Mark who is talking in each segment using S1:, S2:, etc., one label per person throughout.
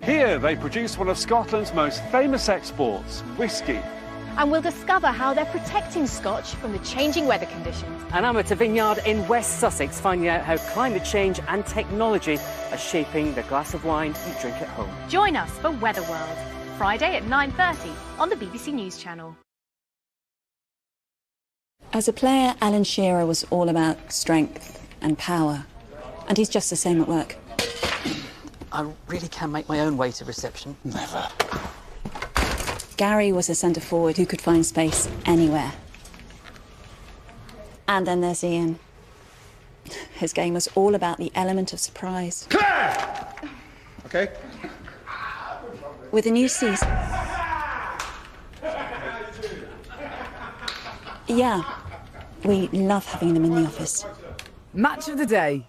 S1: Here they produce one of Scotland's most famous exports, whisky.
S2: And we'll discover how they're protecting Scotch from the changing weather conditions.
S3: An amateur vineyard in West Sussex finding out how climate change and technology are shaping the glass of wine you drink at home.
S2: Join us for Weather World, Friday at 9:30 on the BBC News Channel.
S4: As a player, Alan Shearer was all about strength and power. And he's just the same at work.
S3: I really can make my own way to reception.
S5: Never.
S4: Gary was a centre forward who could find space anywhere. And then there's Ian. His game was all about the element of surprise.
S5: Claire! OK.
S4: With the new season... Yeah, we love having them in the office.
S6: Match of the Day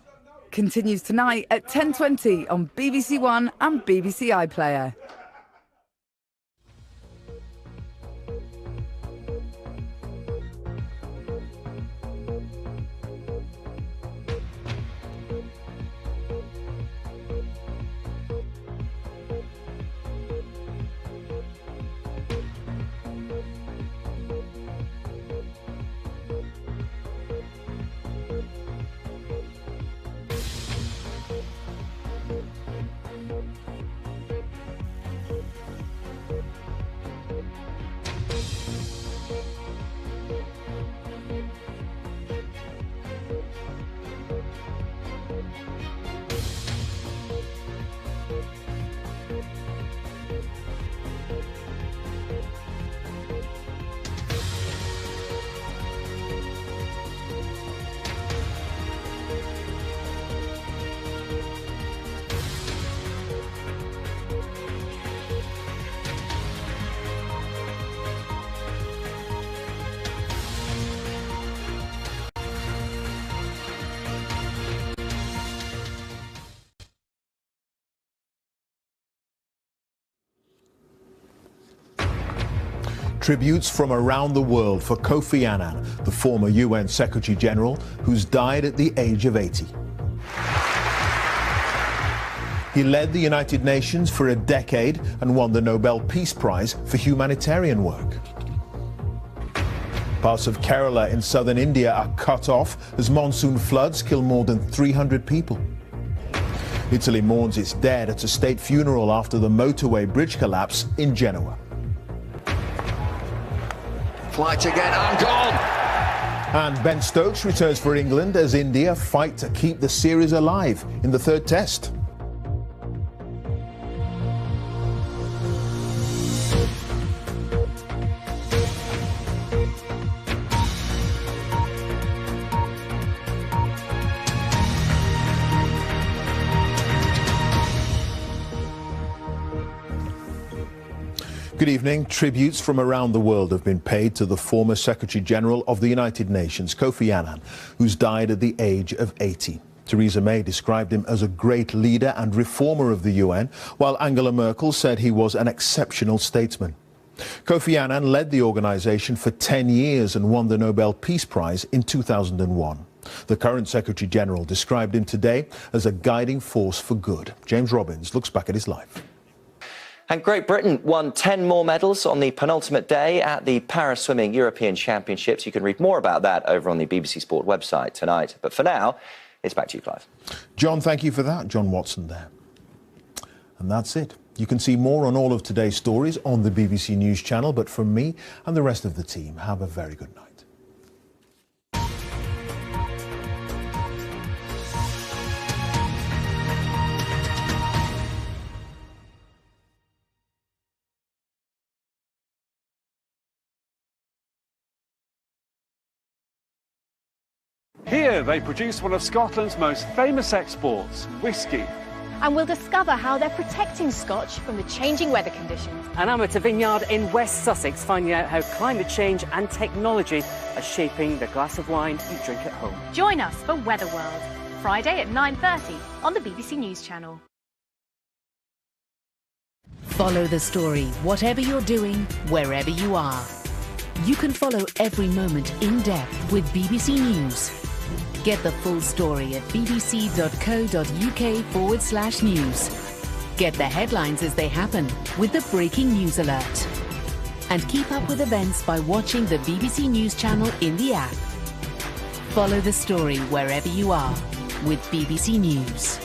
S6: continues tonight at 10:20 on BBC One and BBC iPlayer.
S7: Tributes from around the world for Kofi Annan, the former UN Secretary-General, who's died at the age of 80. He led the United Nations for a decade and won the Nobel Peace Prize for humanitarian work. Parts of Kerala in southern India are cut off as monsoon floods kill more than 300 people. Italy mourns its dead at a state funeral after the motorway bridge collapse in Genoa.
S8: Flight again and gone.
S7: And Ben Stokes returns for England as India fight to keep the series alive in the third test. Good evening. Tributes from around the world have been paid to the former Secretary-General of the United Nations, Kofi Annan, who's died at the age of 80. Theresa May described him as a great leader and reformer of the UN, while Angela Merkel said he was an exceptional statesman. Kofi Annan led the organisation for 10 years and won the Nobel Peace Prize in 2001. The current Secretary-General described him today as a guiding force for good. James Robbins looks back at his life.
S9: And Great Britain won 10 more medals on the penultimate day at the Paris Swimming European Championships. You can read more about that over on the BBC Sport website tonight. But for now, it's back to you, Clive.
S7: John, thank you for that. John Watson there. And that's it. You can see more on all of today's stories on the BBC News Channel. But from me and the rest of the team, have a very good night.
S1: Here they produce one of Scotland's most famous exports, whisky.
S2: And we'll discover how they're protecting Scotch from the changing weather conditions.
S3: An amateur vineyard in West Sussex finding out how climate change and technology are shaping the glass of wine you drink at home.
S2: Join us for Weather World, Friday at 9:30 on the BBC News Channel.
S10: Follow the story, whatever you're doing, wherever you are. You can follow every moment in depth with BBC News. Get the full story at bbc.co.uk/news. Get the headlines as they happen with the Breaking News Alert. And keep up with events by watching the BBC News channel in the app. Follow the story wherever you are with BBC News.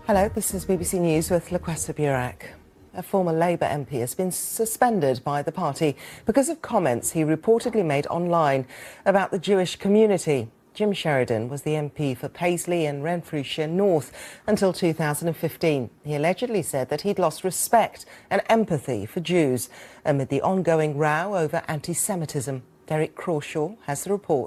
S11: Hello, this is BBC News with Lukwesa Burak. A former Labour MP has been suspended by the party because of comments he reportedly made online about the Jewish community. Jim Sheridan was the MP for Paisley and Renfrewshire North until 2015. He allegedly said that he'd lost respect and empathy for Jews amid the ongoing row over anti-Semitism. Derek Crawshaw has the report.